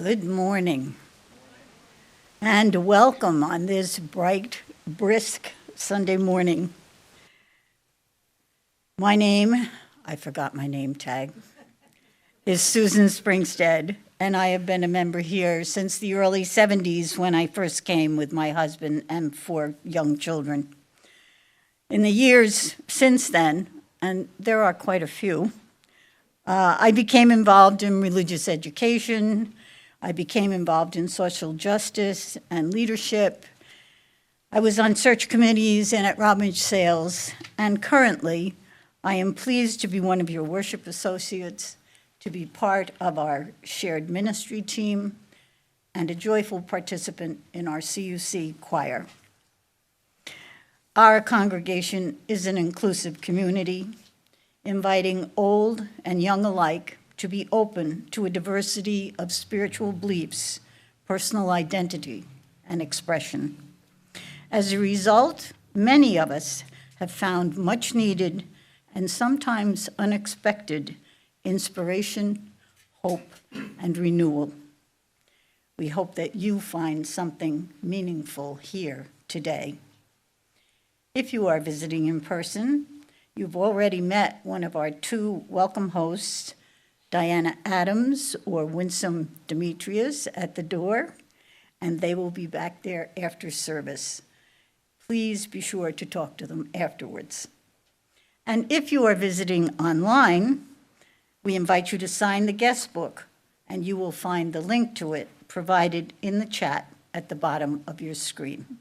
Good morning, and welcome on this bright, brisk Sunday morning. My name, I forgot my name tag, is Susan Springstead, and I have been a member here since the early 70s when I first came with my husband and 4 young children. In the years since then, and there are quite a few, I became involved in religious education. I became involved in social justice and leadership. I was on search committees and at rummage sales, and currently I am pleased to be one of your worship associates, to be part of our shared ministry team, and a joyful participant in our CUC choir. Our congregation is an inclusive community, inviting old and young alike to be open to a diversity of spiritual beliefs, personal identity, and expression. As a result, many of us have found much needed and sometimes unexpected inspiration, hope, and renewal. We hope that you find something meaningful here today. If you are visiting in person, you've already met one of our 2 welcome hosts, Diana Adams or Winsome Demetrius at the door, and they will be back there after service. Please be sure to talk to them afterwards. And if you are visiting online, we invite you to sign the guest book, and you will find the link to it provided in the chat at the bottom of your screen.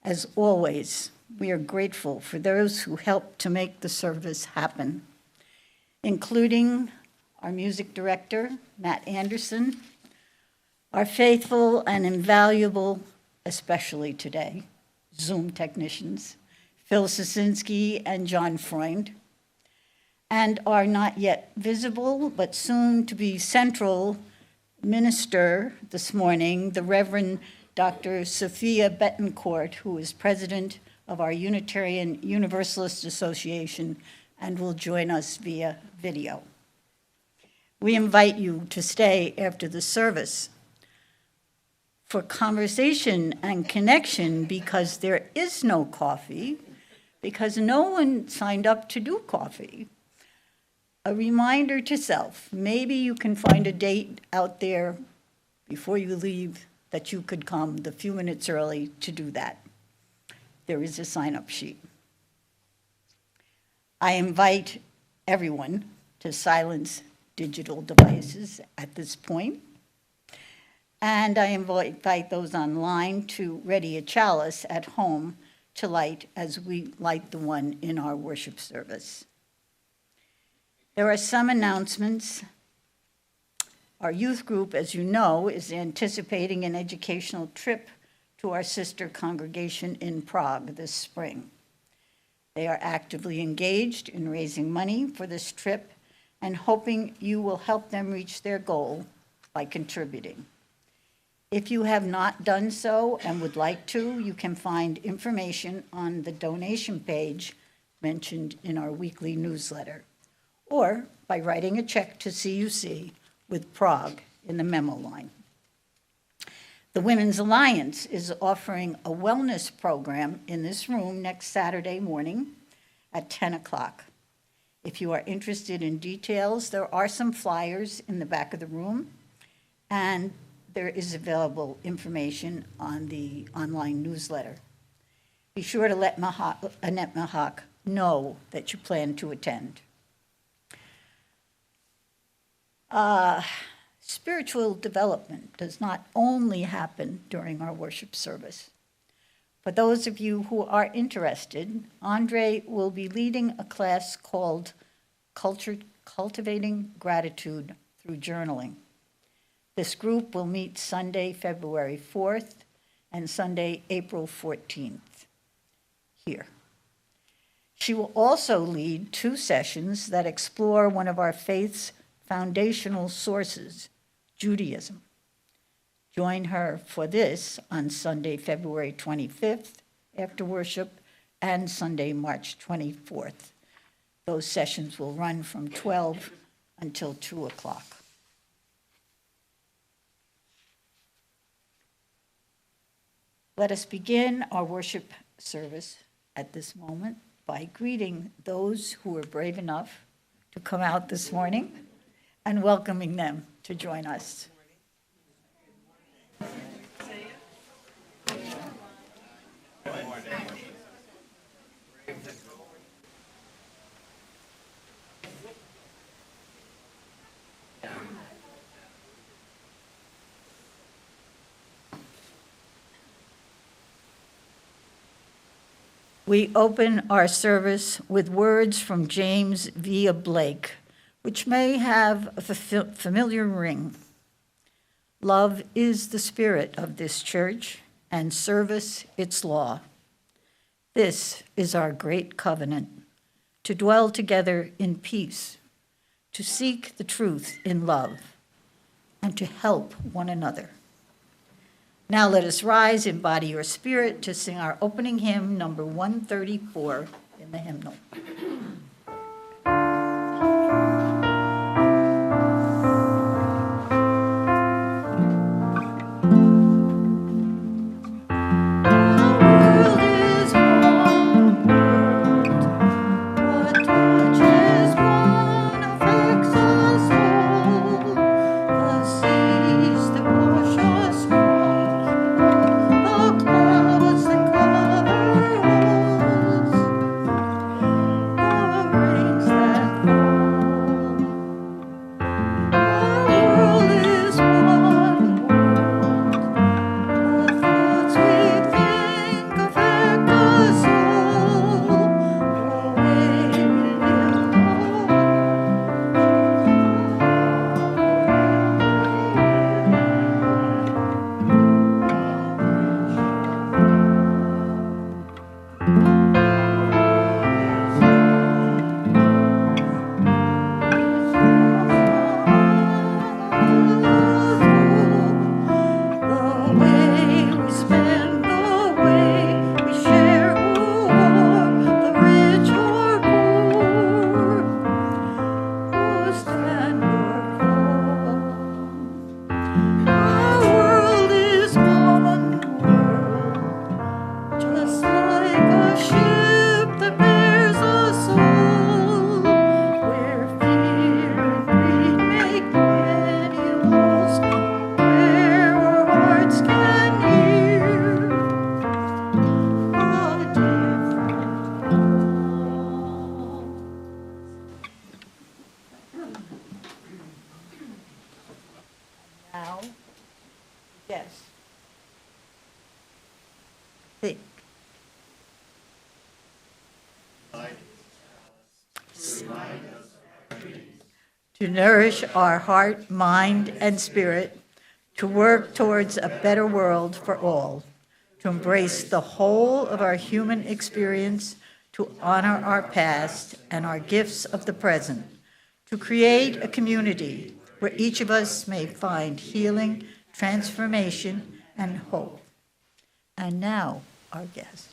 As always, we are grateful for those who helped to make the service happen, including our music director, Matt Anderson, our faithful and invaluable, especially today, Zoom technicians, Phil Sosinsky and John Freund, and our not yet visible but soon to be central minister this morning, the Reverend Dr. Sofía Betancourt, who is president of our Unitarian Universalist Association and will join us via video. We invite you to stay after the service for conversation and connection, because there is no coffee, because no one signed up to do coffee. A reminder to self, maybe you can find a date out there before you leave that you could come the few minutes early to do that. There is a sign-up sheet. I invite everyone to silence digital devices at this point, and I invite those online to ready a chalice at home to light as we light the one in our worship service. There are some announcements. Our youth group, as you know, is anticipating an educational trip to our sister congregation in Prague this spring. They are actively engaged in raising money for this trip and hoping you will help them reach their goal by contributing. If you have not done so and would like to, you can find information on the donation page mentioned in our weekly newsletter, or by writing a check to CUC with Prague in the memo line. The Women's Alliance is offering a wellness program in this room next Saturday morning at 10 o'clock. If you are interested in details, there are some flyers in the back of the room, and there is available information on the online newsletter. Be sure to let Annette Mahak know that you plan to attend. Spiritual development does not only happen during our worship service. For those of you who are interested, Andre will be leading a class called Cultivating Gratitude Through Journaling. This group will meet Sunday, February 4th and Sunday, April 14th here. She will also lead 2 sessions that explore one of our faith's foundational sources, Judaism. Join her for this on Sunday, February 25th after worship, and Sunday, March 24th. Those sessions will run from 12 until 2 o'clock. Let us begin our worship service at this moment by greeting those who were brave enough to come out this morning and welcoming them to join us. We open our service with words from James via Blake, which may have a familiar ring. Love is the spirit of this church, and service its law. This is our great covenant, to dwell together in peace, to seek the truth in love, and to help one another. Now let us rise in body or spirit to sing our opening hymn, number 134 in the hymnal. To nourish our heart, mind, and spirit, to work towards a better world for all, to embrace the whole of our human experience, to honor our past and our gifts of the present, to create a community where each of us may find healing, transformation, and hope. And now, our guest.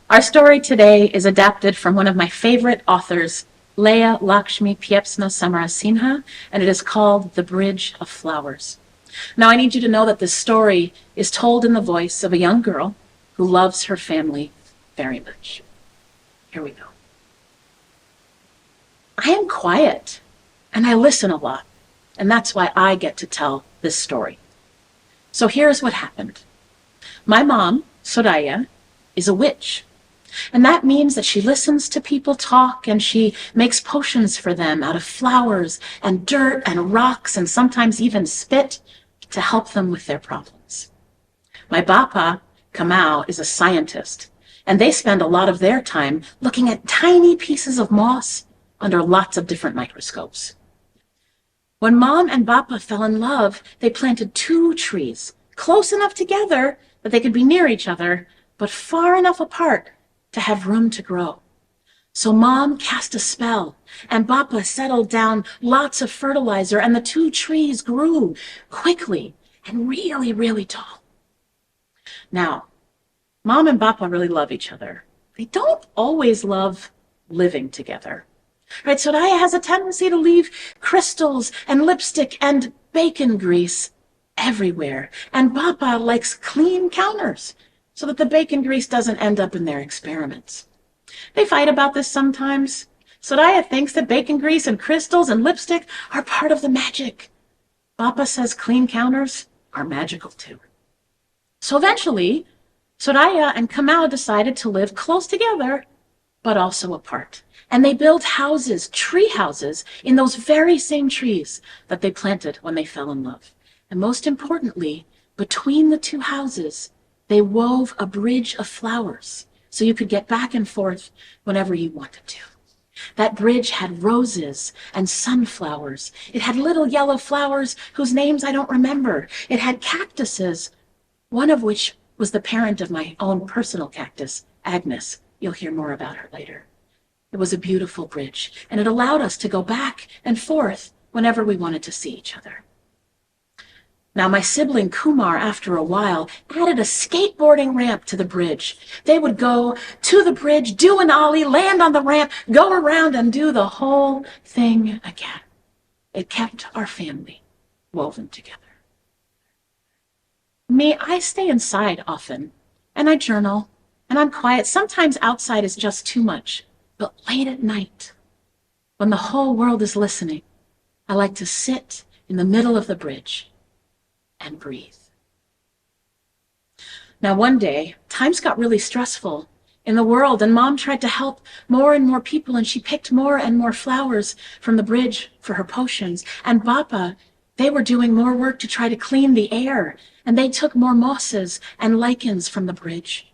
Our story today is adapted from one of my favorite authors, Leah Lakshmi Piepzna Samarasinha, and it is called The Bridge of Flowers. Now, I need you to know that this story is told in the voice of a young girl who loves her family very much. Here we go. I am quiet, and I listen a lot, and that's why I get to tell this story. So here's what happened. My mom, Soraya, is a witch. And that means that she listens to people talk and she makes potions for them out of flowers and dirt and rocks and sometimes even spit to help them with their problems. My Bapa, Kamau, is a scientist. And they spend a lot of their time looking at tiny pieces of moss under lots of different microscopes. When Mom and Bappa fell in love, they planted 2 trees, close enough together that they could be near each other, but far enough apart to have room to grow. So Mom cast a spell, and Bappa settled down lots of fertilizer, and the 2 trees grew quickly and really, really tall. Now, Mom and Bappa really love each other. They don't always love living together. Right, Soraya has a tendency to leave crystals and lipstick and bacon grease everywhere. And Bappa likes clean counters so that the bacon grease doesn't end up in their experiments. They fight about this sometimes. Soraya thinks that bacon grease and crystals and lipstick are part of the magic. Bappa says clean counters are magical too. So eventually, Soraya and Kamau decided to live close together, but also apart. And they built houses, tree houses, in those very same trees that they planted when they fell in love. And most importantly, between the 2 houses, they wove a bridge of flowers so you could get back and forth whenever you wanted to. That bridge had roses and sunflowers. It had little yellow flowers whose names I don't remember. It had cactuses, one of which was the parent of my own personal cactus, Agnes. You'll hear more about her later. It was a beautiful bridge, and it allowed us to go back and forth whenever we wanted to see each other. Now, my sibling Kumar, after a while, added a skateboarding ramp to the bridge. They would go to the bridge, do an ollie, land on the ramp, go around and do the whole thing again. It kept our family woven together. Me, I stay inside often, and I journal, and I'm quiet. Sometimes outside is just too much. But late at night, when the whole world is listening, I like to sit in the middle of the bridge and breathe. Now, one day, times got really stressful in the world, and Mom tried to help more and more people, and she picked more and more flowers from the bridge for her potions. And Bappa, they were doing more work to try to clean the air, and they took more mosses and lichens from the bridge.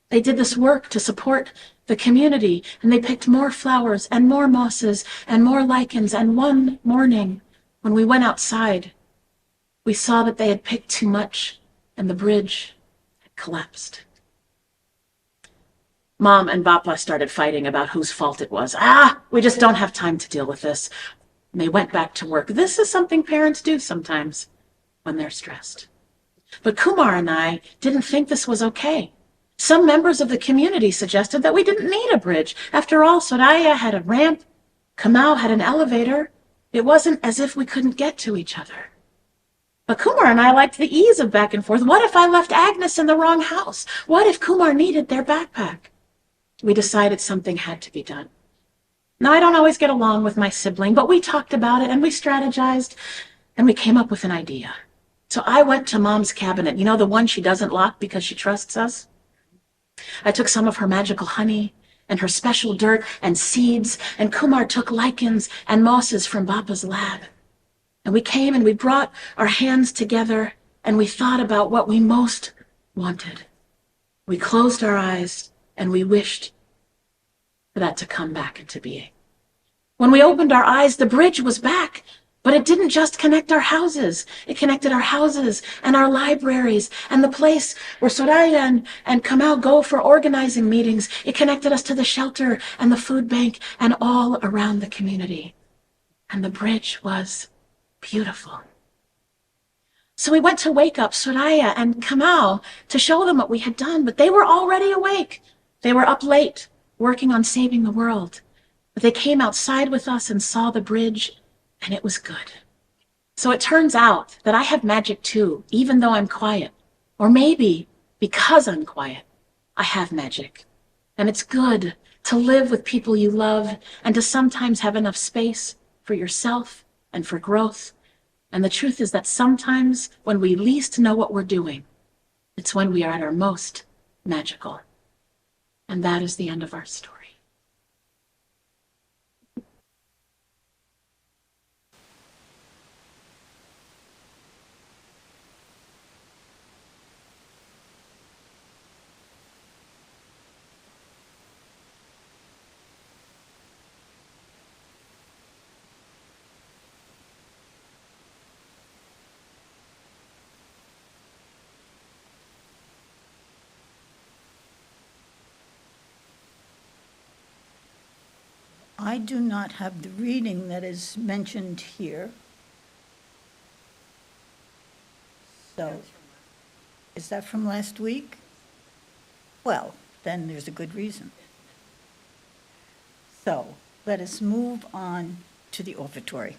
They did this work to support the community, and they picked more flowers and more mosses and more lichens. And one morning, when we went outside, we saw that they had picked too much, and the bridge had collapsed. Mom and Bappa started fighting about whose fault it was. We just don't have time to deal with this. And they went back to work. This is something parents do sometimes when they're stressed. But Kumar and I didn't think this was okay. Some members of the community suggested that we didn't need a bridge. After all, Soraya had a ramp, Kamau had an elevator. It wasn't as if we couldn't get to each other. But Kumar and I liked the ease of back and forth. What if I left Agnes in the wrong house? What if Kumar needed their backpack? We decided something had to be done. Now, I don't always get along with my sibling, but we talked about it and we strategized and we came up with an idea. So I went to Mom's cabinet, you know, the one she doesn't lock because she trusts us? I took some of her magical honey and her special dirt and seeds, and Kumar took lichens and mosses from Bappa's lab. And we came and we brought our hands together and we thought about what we most wanted. We closed our eyes and we wished for that to come back into being. When we opened our eyes, the bridge was back. But it didn't just connect our houses. It connected our houses and our libraries and the place where Soraya and Kamau go for organizing meetings. It connected us to the shelter and the food bank and all around the community. And the bridge was beautiful. So we went to wake up Soraya and Kamau to show them what we had done, but they were already awake. They were up late, working on saving the world. But they came outside with us and saw the bridge, and it was good. So it turns out that I have magic too, even though I'm quiet. Or maybe because I'm quiet, I have magic. And it's good to live with people you love and to sometimes have enough space for yourself and for growth. And the truth is that sometimes when we least know what we're doing, it's when we are at our most magical. And that is the end of our story. I do not have the reading that is mentioned here. So, is that from last week? Well, then there's a good reason. So, let us move on to the offertory.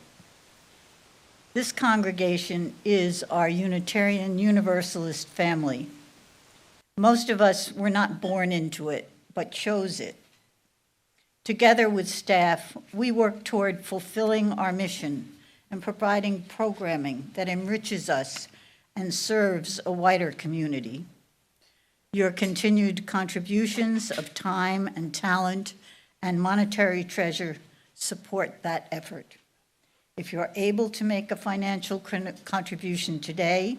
This congregation is our Unitarian Universalist family. Most of us were not born into it, but chose it. Together with staff, we work toward fulfilling our mission and providing programming that enriches us and serves a wider community. Your continued contributions of time and talent and monetary treasure support that effort. If you're able to make a financial contribution today,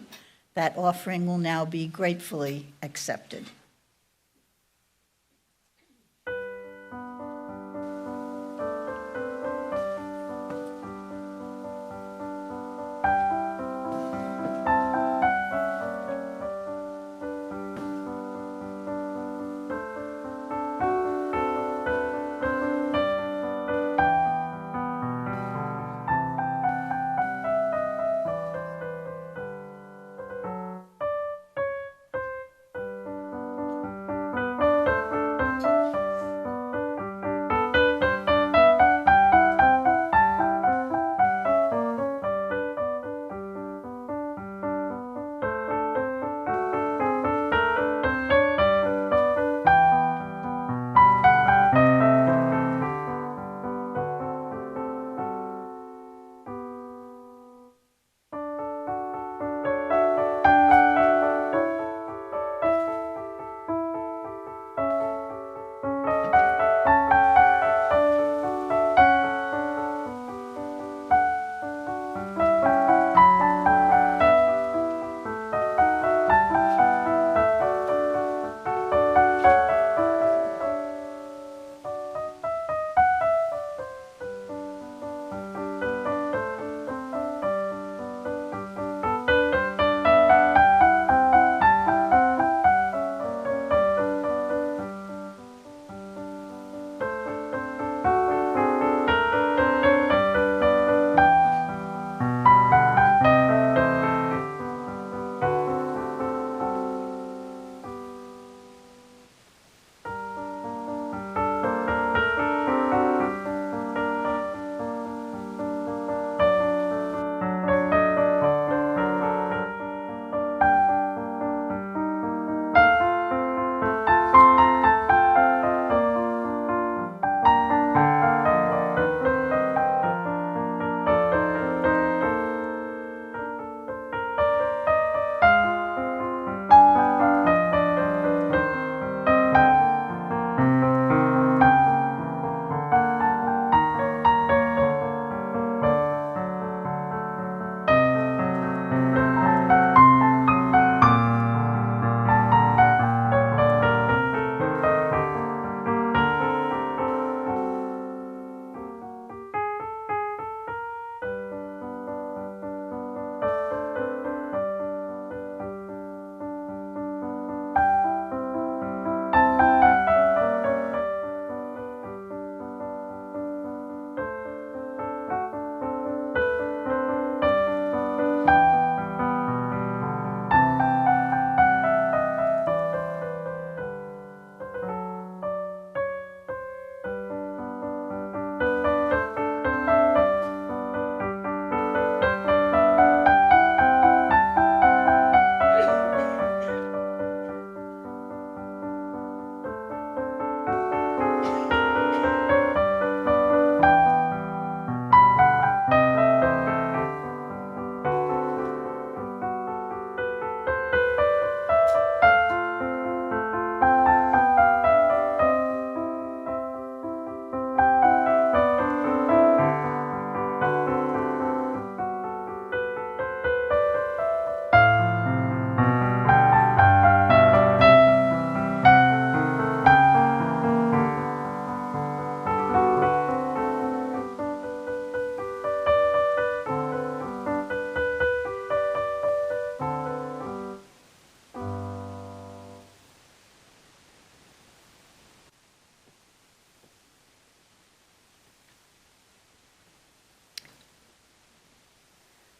that offering will now be gratefully accepted.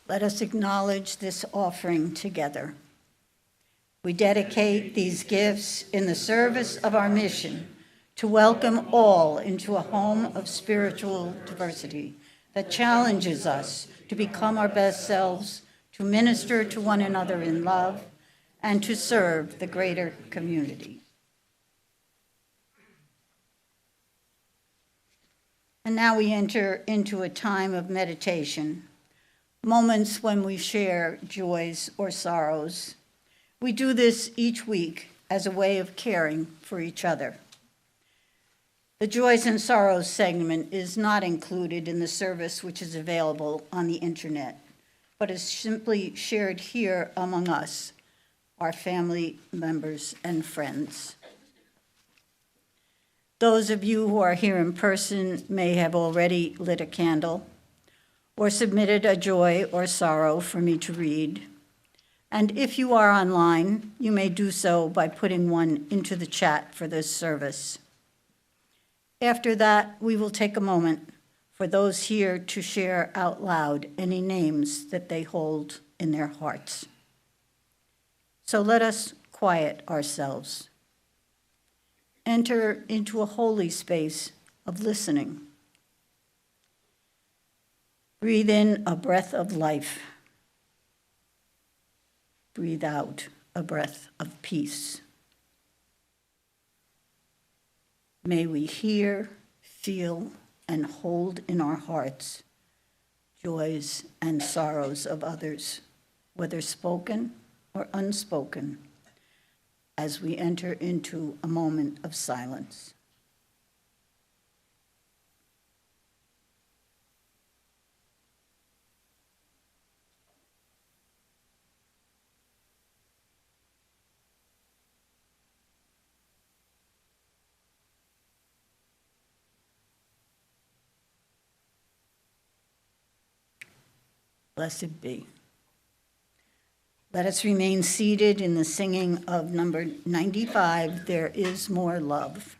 Let us acknowledge this offering together. We dedicate these gifts in the service of our mission to welcome all into a home of spiritual diversity that challenges us to become our best selves, to minister to one another in love, and to serve the greater community. And now we enter into a time of meditation, moments when we share joys or sorrows. We do this each week as a way of caring for each other. The Joys and Sorrows segment is not included in the service which is available on the internet, but is simply shared here among us, our family members and friends. Those of you who are here in person may have already lit a candle or submitted a joy or sorrow for me to read. And if you are online, you may do so by putting one into the chat for this service. After that, we will take a moment for those here to share out loud any names that they hold in their hearts. So let us quiet ourselves. Enter into a holy space of listening. Breathe in a breath of life. Breathe out a breath of peace. May we hear, feel, and hold in our hearts joys and sorrows of others, whether spoken or unspoken, as we enter into a moment of silence. Blessed be. Let us remain seated in the singing of number 95, There Is More Love.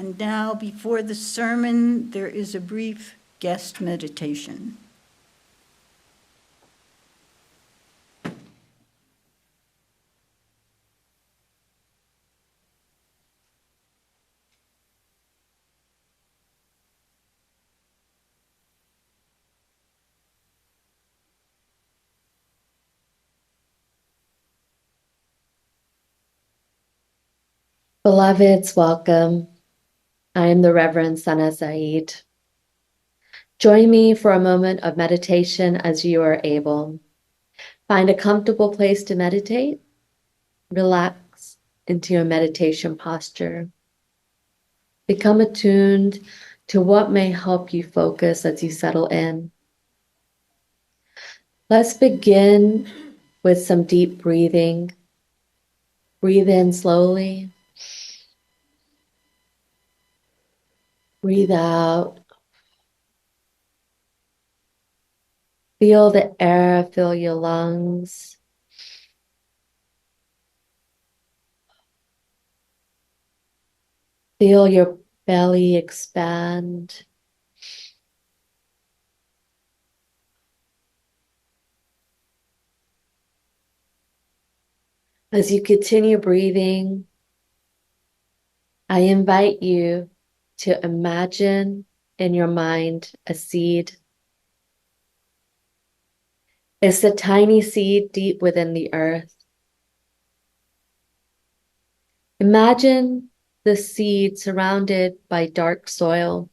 And now, before the sermon, there is a brief guest meditation. Beloveds, welcome. I am the Reverend Sana Said. Join me for a moment of meditation as you are able. Find a comfortable place to meditate. Relax into your meditation posture. Become attuned to what may help you focus as you settle in. Let's begin with some deep breathing. Breathe in slowly. Breathe out. Feel the air fill your lungs. Feel your belly expand. As you continue breathing, I invite you to imagine in your mind a seed. It's a tiny seed deep within the earth. Imagine the seed surrounded by dark soil,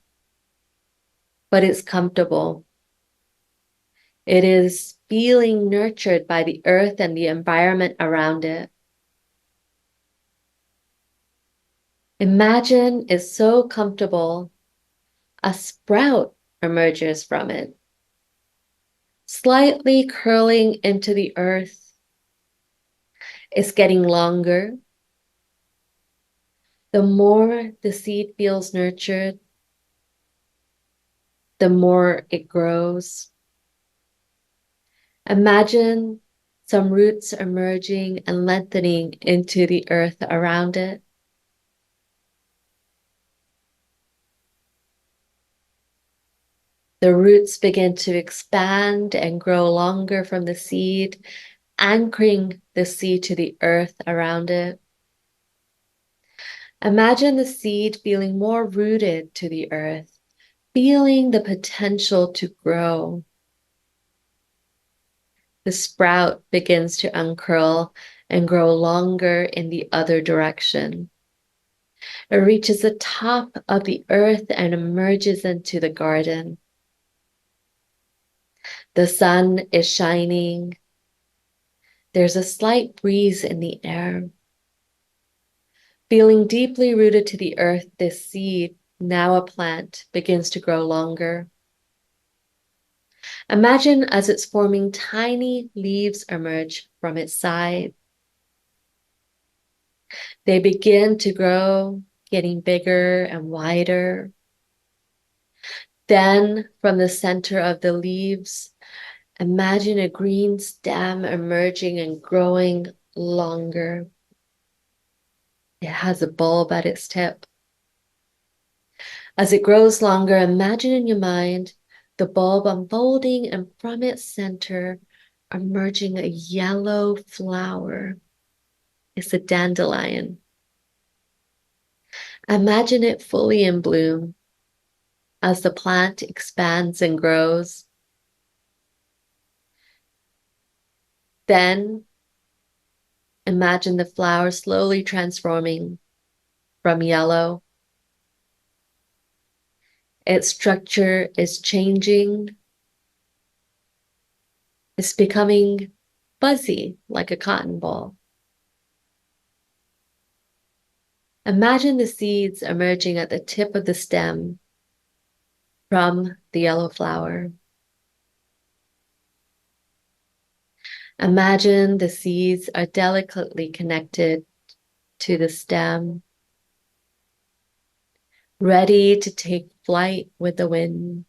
but it's comfortable. It is feeling nurtured by the earth and the environment around it. Imagine it's so comfortable, a sprout emerges from it, slightly curling into the earth. It's getting longer. The more the seed feels nurtured, the more it grows. Imagine some roots emerging and lengthening into the earth around it. The roots begin to expand and grow longer from the seed, anchoring the seed to the earth around it. Imagine the seed feeling more rooted to the earth, feeling the potential to grow. The sprout begins to uncurl and grow longer in the other direction. It reaches the top of the earth and emerges into the garden. The sun is shining. There's a slight breeze in the air. Feeling deeply rooted to the earth, this seed, now a plant, begins to grow longer. Imagine as it's forming, tiny leaves emerge from its side. They begin to grow, getting bigger and wider. Then, from the center of the leaves, imagine a green stem emerging and growing longer. It has a bulb at its tip. As it grows longer, imagine in your mind the bulb unfolding, and from its center emerging a yellow flower. It's a dandelion. Imagine it fully in bloom as the plant expands and grows. Then imagine the flower slowly transforming from yellow. Its structure is changing. It's becoming fuzzy like a cotton ball. Imagine the seeds emerging at the tip of the stem from the yellow flower. Imagine the seeds are delicately connected to the stem, ready to take flight with the wind.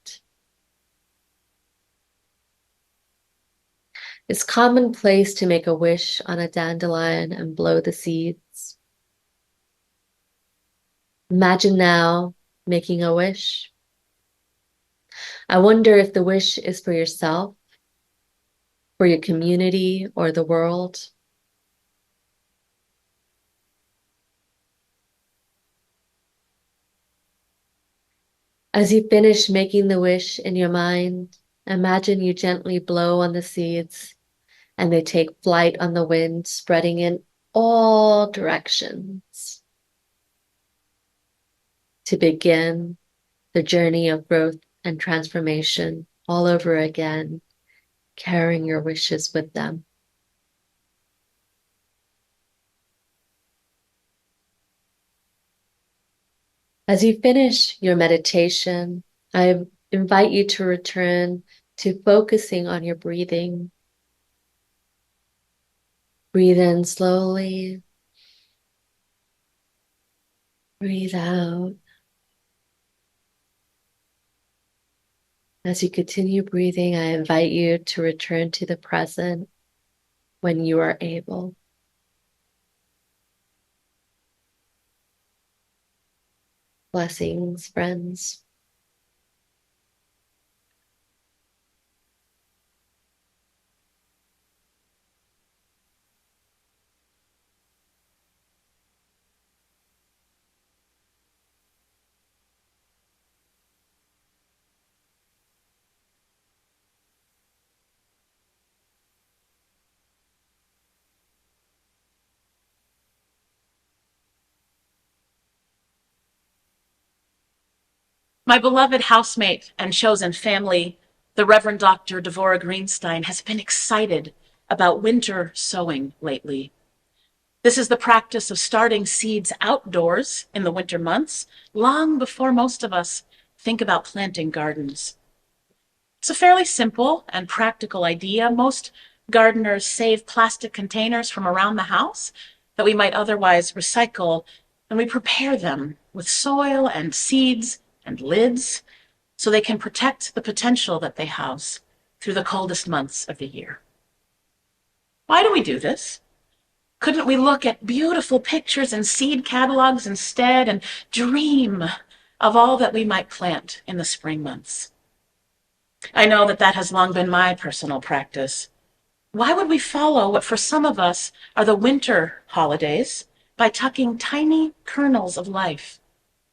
It's commonplace to make a wish on a dandelion and blow the seeds. Imagine now making a wish. I wonder if the wish is for yourself, for your community, or the world. As you finish making the wish in your mind, imagine you gently blow on the seeds and they take flight on the wind, spreading in all directions to begin the journey of growth and transformation all over again, carrying your wishes with them. As you finish your meditation, I invite you to return to focusing on your breathing. Breathe in slowly. Breathe out. As you continue breathing, I invite you to return to the present when you are able. Blessings, friends. My beloved housemate and chosen family, the Reverend Dr. Devorah Greenstein, has been excited about winter sowing lately. This is the practice of starting seeds outdoors in the winter months, long before most of us think about planting gardens. It's a fairly simple and practical idea. Most gardeners save plastic containers from around the house that we might otherwise recycle, and we prepare them with soil and seeds and lids so they can protect the potential that they house through the coldest months of the year. Why do we do this? Couldn't we look at beautiful pictures and seed catalogs instead and dream of all that we might plant in the spring months? I know that that has long been my personal practice. Why would we follow what for some of us are the winter holidays by tucking tiny kernels of life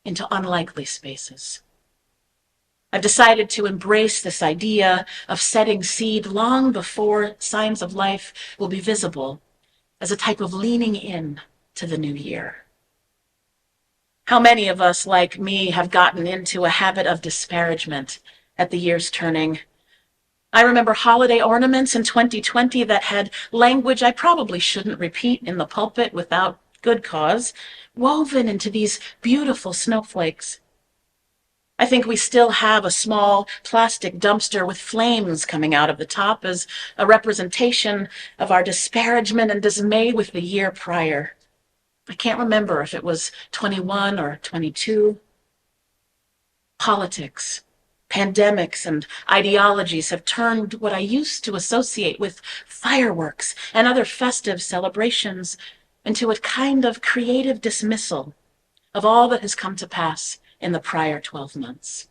into unlikely spaces? I've decided to embrace this idea of setting seed long before signs of life will be visible as a type of leaning in to the new year. How many of us, like me, have gotten into a habit of disparagement at the year's turning? I remember holiday ornaments in 2020 that had language I probably shouldn't repeat in the pulpit without good cause, woven into these beautiful snowflakes. I think we still have a small plastic dumpster with flames coming out of the top as a representation of our disparagement and dismay with the year prior. I can't remember if it was 21 or 22. Politics, pandemics, and ideologies have turned what I used to associate with fireworks and other festive celebrations into a kind of creative dismissal of all that has come to pass in the prior 12 months.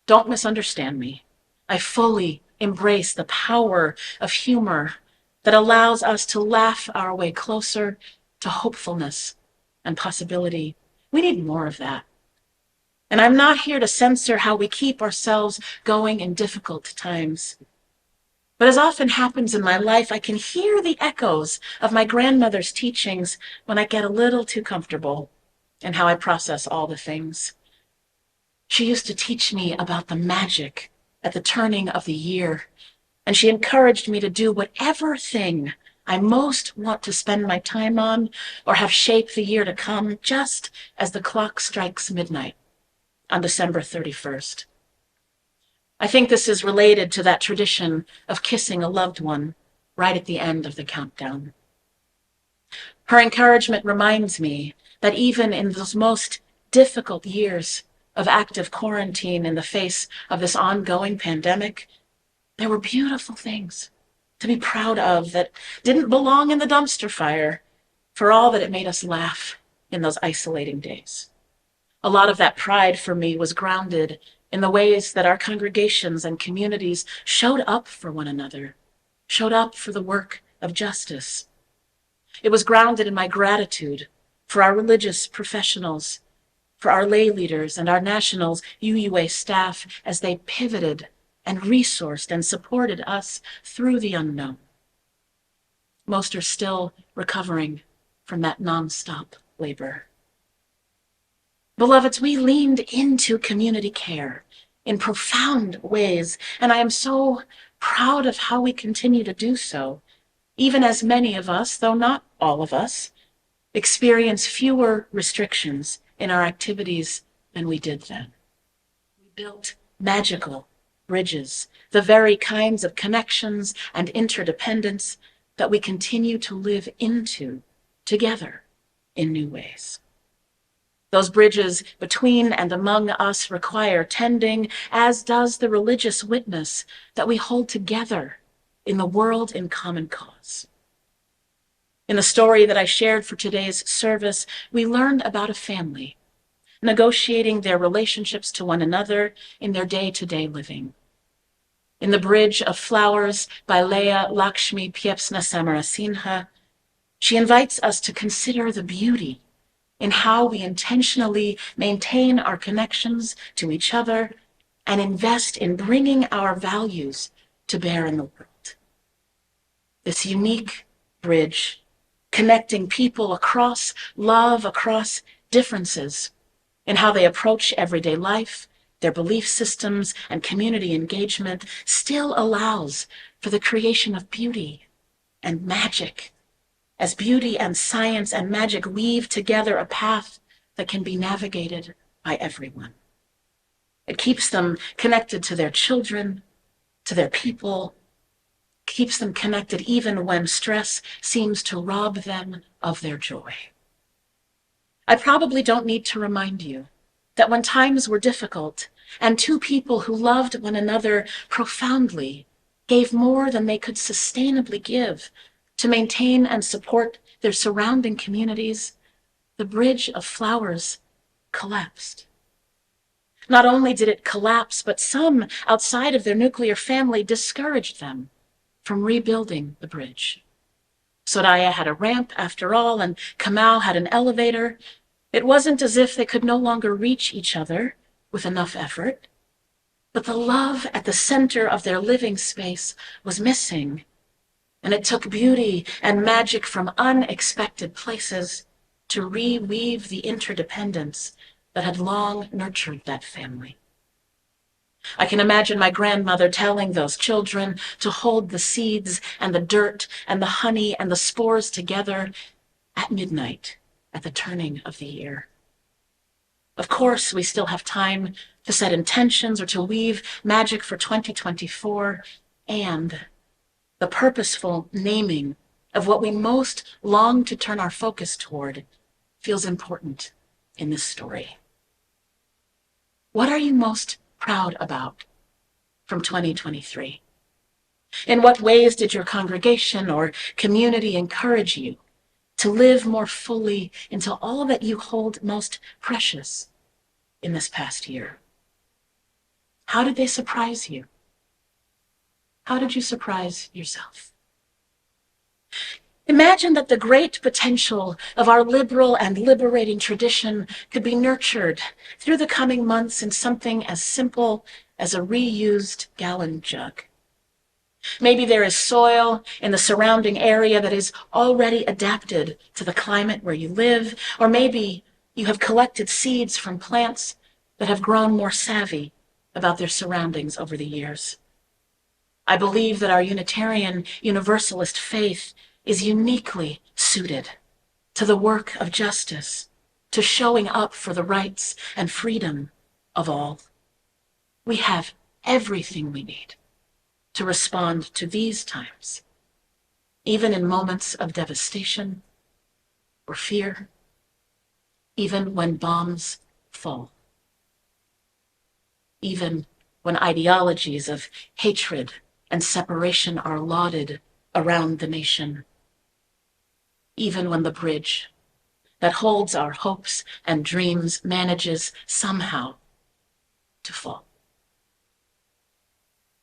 Don't misunderstand me. I fully embrace the power of humor that allows us to laugh our way closer to hopefulness and possibility. We need more of that. And I'm not here to censor how we keep ourselves going in difficult times. But as often happens in my life, I can hear the echoes of my grandmother's teachings when I get a little too comfortable in how I process all the things. She used to teach me about the magic at the turning of the year, and she encouraged me to do whatever thing I most want to spend my time on or have shape the year to come, just as the clock strikes midnight on December 31st. I think this is related to that tradition of kissing a loved one right at the end of the countdown. Her encouragement reminds me that even in those most difficult years of active quarantine in the face of this ongoing pandemic, there were beautiful things to be proud of that didn't belong in the dumpster fire, for all that it made us laugh in those isolating days. A lot of that pride for me was grounded in the ways that our congregations and communities showed up for one another, showed up for the work of justice. It was grounded in my gratitude for our religious professionals, for our lay leaders and our nationals UUA staff as they pivoted and resourced and supported us through the unknown. Most are still recovering from that nonstop labor. Beloveds, we leaned into community care in profound ways, and I am so proud of how we continue to do so, even as many of us, though not all of us, experience fewer restrictions in our activities than we did then. We built magical bridges, the very kinds of connections and interdependence that we continue to live into together in new ways. Those bridges between and among us require tending, as does the religious witness that we hold together in the world in common cause. In the story that I shared for today's service, we learned about a family negotiating their relationships to one another in their day-to-day living. In The Bridge of Flowers by Leah Lakshmi Piepsna Samarasinha, she invites us to consider the beauty in how we intentionally maintain our connections to each other and invest in bringing our values to bear in the world. This unique bridge connecting people across love, across differences in how they approach everyday life, their belief systems, and community engagement still allows for the creation of beauty and magic, as beauty and science and magic weave together a path that can be navigated by everyone. It keeps them connected to their children, to their people, keeps them connected even when stress seems to rob them of their joy. I probably don't need to remind you that when times were difficult and two people who loved one another profoundly gave more than they could sustainably give to maintain and support their surrounding communities, the Bridge of Flowers collapsed. Not only did it collapse, but some outside of their nuclear family discouraged them from rebuilding the bridge. Soraya had a ramp after all, and Kamau had an elevator. It wasn't as if they could no longer reach each other with enough effort, but the love at the center of their living space was missing, and it took beauty and magic from unexpected places to reweave the interdependence that had long nurtured that family. I can imagine my grandmother telling those children to hold the seeds and the dirt and the honey and the spores together at midnight at the turning of the year. Of course, we still have time to set intentions or to weave magic for 2024, and the purposeful naming of what we most long to turn our focus toward feels important in this story. What are you most proud about from 2023? In what ways did your congregation or community encourage you to live more fully into all that you hold most precious in this past year? How did they surprise you? How did you surprise yourself? Imagine that the great potential of our liberal and liberating tradition could be nurtured through the coming months in something as simple as a reused gallon jug. Maybe there is soil in the surrounding area that is already adapted to the climate where you live, or maybe you have collected seeds from plants that have grown more savvy about their surroundings over the years. I believe that our Unitarian Universalist faith is uniquely suited to the work of justice, to showing up for the rights and freedom of all. We have everything we need to respond to these times, even in moments of devastation or fear, even when bombs fall, even when ideologies of hatred and separation are lauded around the nation, even when the bridge that holds our hopes and dreams manages somehow to fall.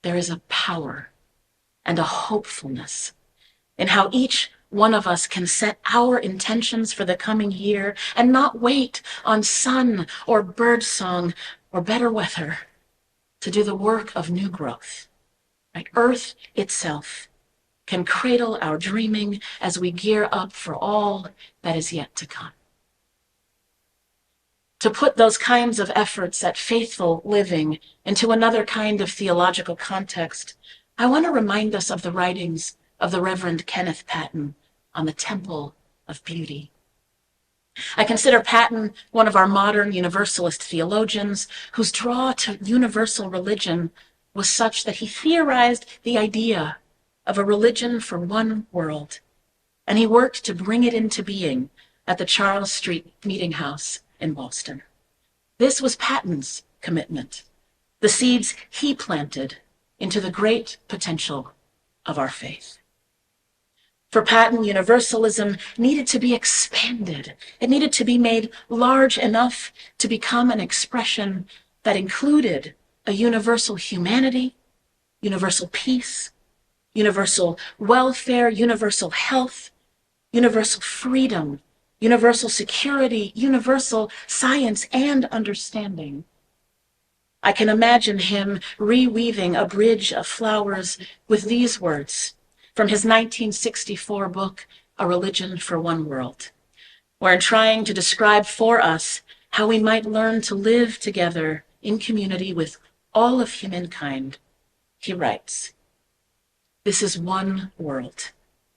There is a power and a hopefulness in how each one of us can set our intentions for the coming year and not wait on sun or birdsong or better weather to do the work of new growth. Right? Earth itself can cradle our dreaming as we gear up for all that is yet to come. To put those kinds of efforts at faithful living into another kind of theological context, I want to remind us of the writings of the Reverend Kenneth Patton on the Temple of Beauty. I consider Patton one of our modern universalist theologians whose draw to universal religion was such that he theorized the idea of a religion for one world, and he worked to bring it into being at the Charles Street Meeting House in Boston. This was Patton's commitment, the seeds he planted into the great potential of our faith. For Patton, universalism needed to be expanded. It needed to be made large enough to become an expression that included a universal humanity, universal peace, universal welfare, universal health, universal freedom, universal security, universal science and understanding. I can imagine him reweaving a bridge of flowers with these words from his 1964 book, A Religion for One World, where in trying to describe for us how we might learn to live together in community with all of humankind, he writes, "This is one world.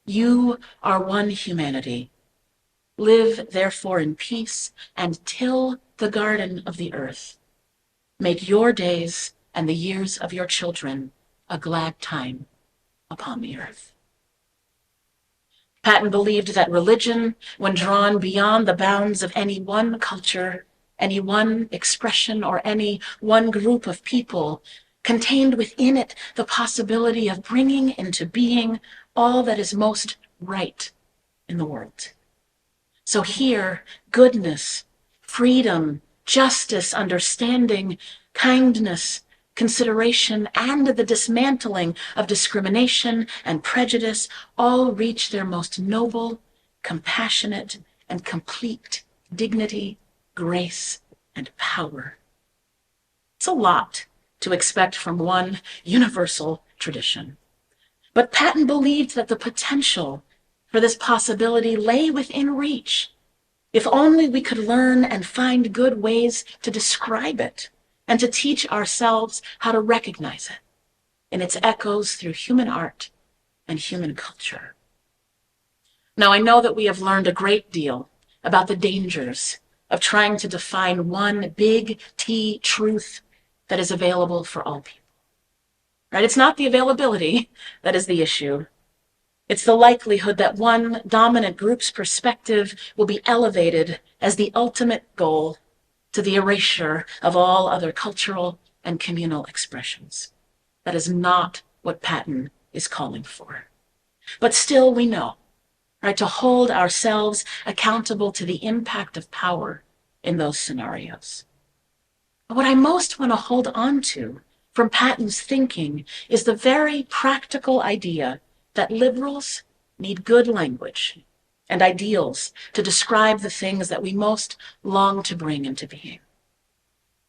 You are one humanity. Live, therefore, in peace and till the garden of the earth. Make your days and the years of your children a glad time upon the earth." Patton believed that religion, when drawn beyond the bounds of any one culture, any one expression, or any one group of people, contained within it the possibility of bringing into being all that is most right in the world. So here, goodness, freedom, justice, understanding, kindness, consideration, and the dismantling of discrimination and prejudice all reach their most noble, compassionate, and complete dignity, grace, and power. It's a lot to expect from one universal tradition. But Patton believed that the potential for this possibility lay within reach, if only we could learn and find good ways to describe it and to teach ourselves how to recognize it in its echoes through human art and human culture. Now, I know that we have learned a great deal about the dangers of trying to define one big T truth that is available for all people. Right? It's not the availability that is the issue. It's the likelihood that one dominant group's perspective will be elevated as the ultimate goal to the erasure of all other cultural and communal expressions. That is not what Patton is calling for. But still we know, right, to hold ourselves accountable to the impact of power in those scenarios. But what I most want to hold on to from Patton's thinking is the very practical idea that liberals need good language and ideals to describe the things that we most long to bring into being.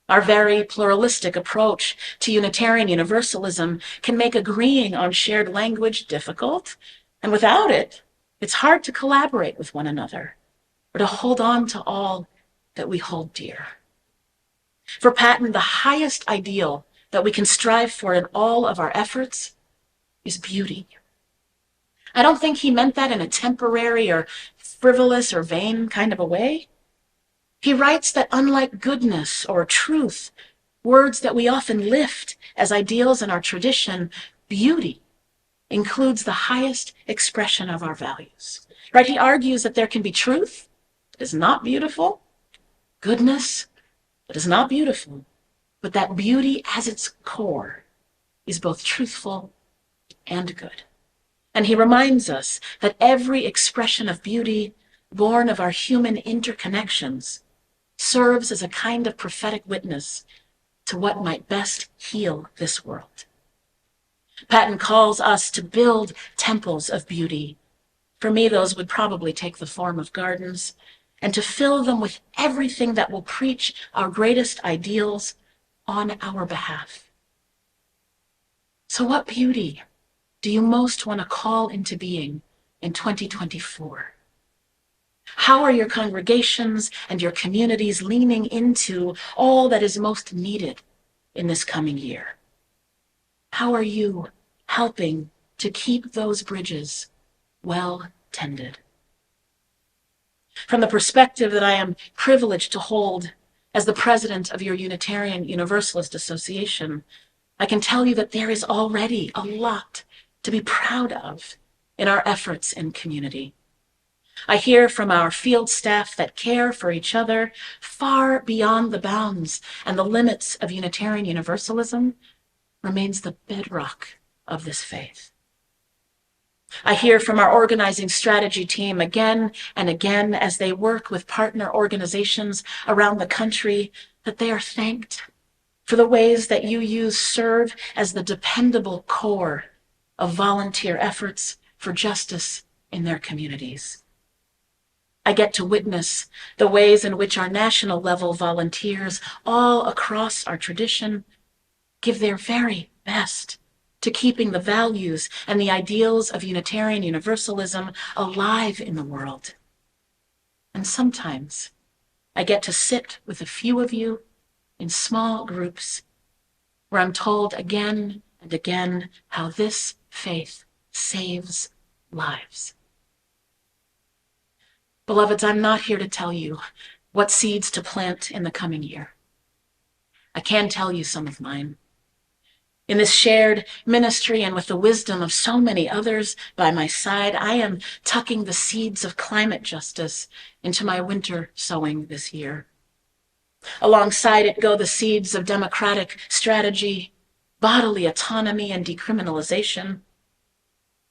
Our very pluralistic approach to Unitarian Universalism can make agreeing on shared language difficult, and without it, it's hard to collaborate with one another or to hold on to all that we hold dear. For Patton, the highest ideal that we can strive for in all of our efforts is beauty. I don't think he meant that in a temporary or frivolous or vain kind of a way. He writes that unlike goodness or truth, words that we often lift as ideals in our tradition, beauty includes the highest expression of our values. Right? He argues that there can be truth that is not beautiful, goodness that is not beautiful, but that beauty as its core is both truthful and good. And he reminds us that every expression of beauty born of our human interconnections, serves as a kind of prophetic witness to what might best heal this world. Patton calls us to build temples of beauty. For me, those would probably take the form of gardens, and to fill them with everything that will preach our greatest ideals on our behalf. So what beauty do you most want to call into being in 2024? How are your congregations and your communities leaning into all that is most needed in this coming year? How are you helping to keep those bridges well tended? From the perspective that I am privileged to hold as the president of your Unitarian Universalist Association, I can tell you that there is already a lot to be proud of in our efforts in community. I hear from our field staff that care for each other far beyond the bounds and the limits of Unitarian Universalism remains the bedrock of this faith. I hear from our organizing strategy team again and again as they work with partner organizations around the country that they are thanked for the ways that you serve as the dependable core of volunteer efforts for justice in their communities. I get to witness the ways in which our national level volunteers all across our tradition give their very best to keeping the values and the ideals of Unitarian Universalism alive in the world. And sometimes I get to sit with a few of you in small groups where I'm told again and again how this faith saves lives. Beloveds, I'm not here to tell you what seeds to plant in the coming year. I can tell you some of mine. In this shared ministry and with the wisdom of so many others by my side, I am tucking the seeds of climate justice into my winter sowing this year. Alongside it go the seeds of democratic strategy, bodily autonomy, and decriminalization.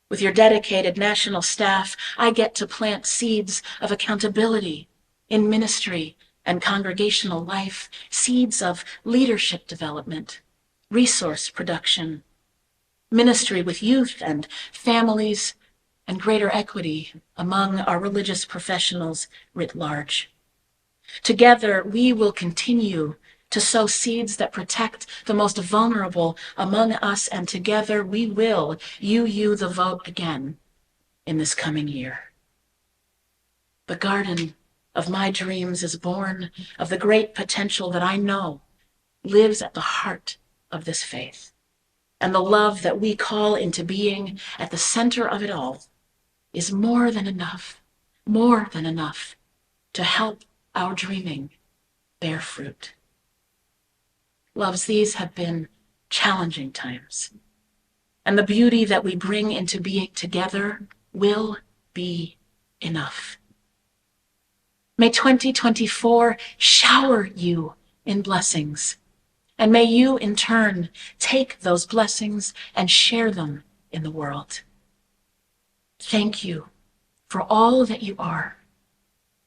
With your dedicated national staff, I get to plant seeds of accountability in ministry and congregational life, seeds of leadership development, resource production, ministry with youth and families, and greater equity among our religious professionals writ large. Together, we will continue to sow seeds that protect the most vulnerable among us, and together we will you the vote again in this coming year. The garden of my dreams is born of the great potential that I know lives at the heart of this faith, and the love that we call into being at the center of it all is more than enough to help our dreaming bear fruit. Loves, these have been challenging times, and the beauty that we bring into being together will be enough. May 2024 shower you in blessings, and may you in turn take those blessings and share them in the world. Thank you for all that you are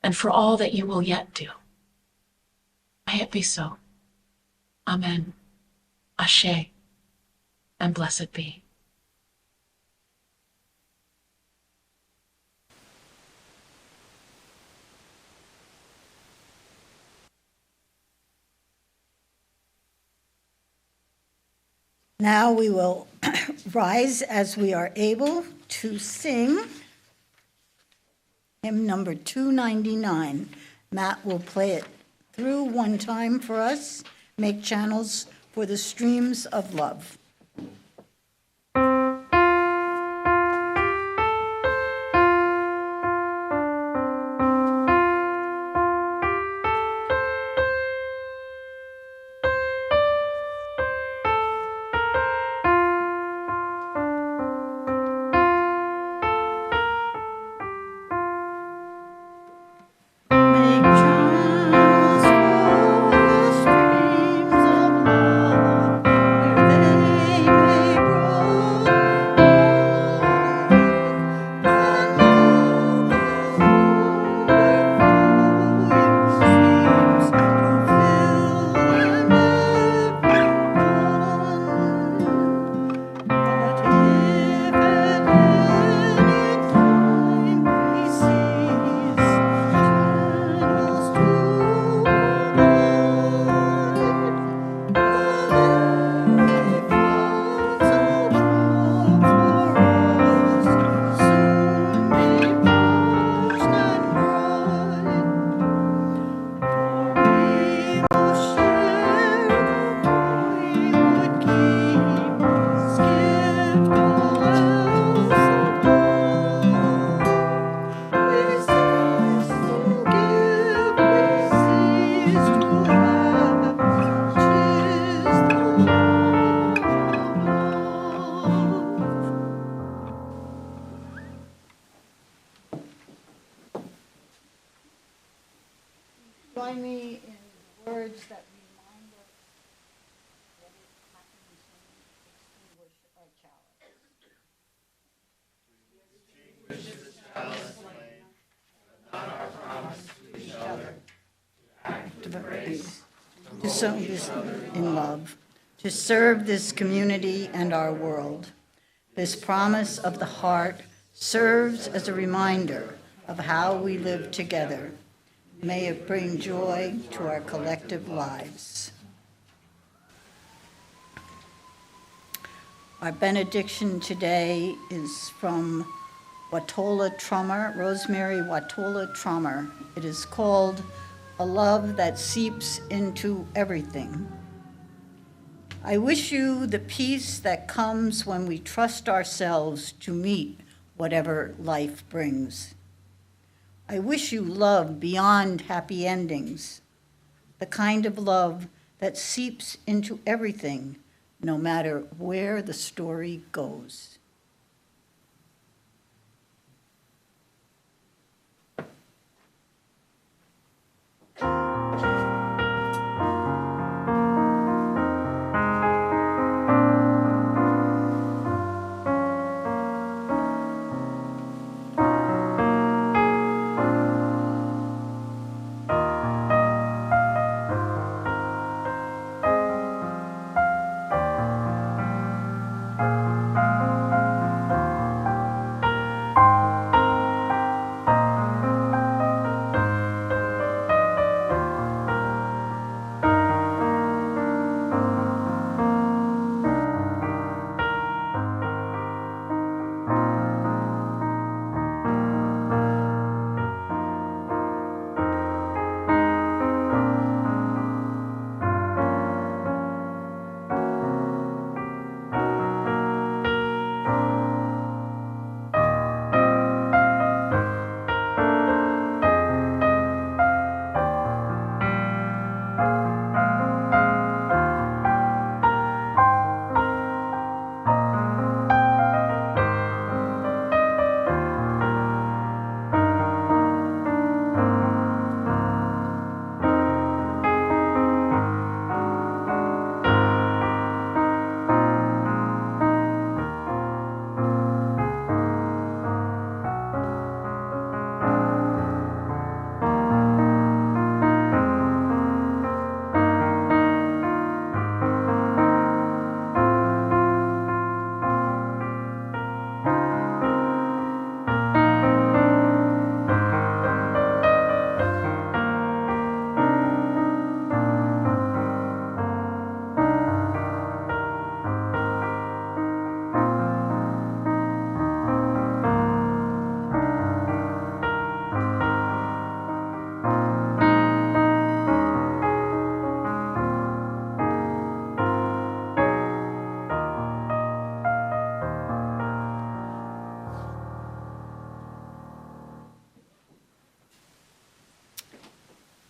and for all that you will yet do. May it be so. Amen. Ashe, and blessed be. Now we will rise as we are able to sing hymn number 299. Matt will play it through one time for us. Make channels for the streams of love. Make channels for the streams of love where they Join me in words that remind us that it happens when we extinguish our chalice. To serve this in love, to serve this community and our world. This promise of the heart serves as a reminder of how we live together. May it bring joy to our collective lives. Our benediction today is from Watola Trummer, Rosemary Watola Trummer. It is called A Love That Seeps Into Everything. I wish you the peace that comes when we trust ourselves to meet whatever life brings. I wish you love beyond happy endings, the kind of love that seeps into everything, no matter where the story goes.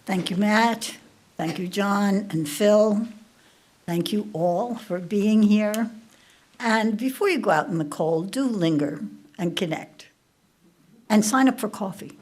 Thank you, Matt. Thank you, John and Phil. Thank you all for being here. And before you go out in the cold, do linger and connect. And sign up for coffee.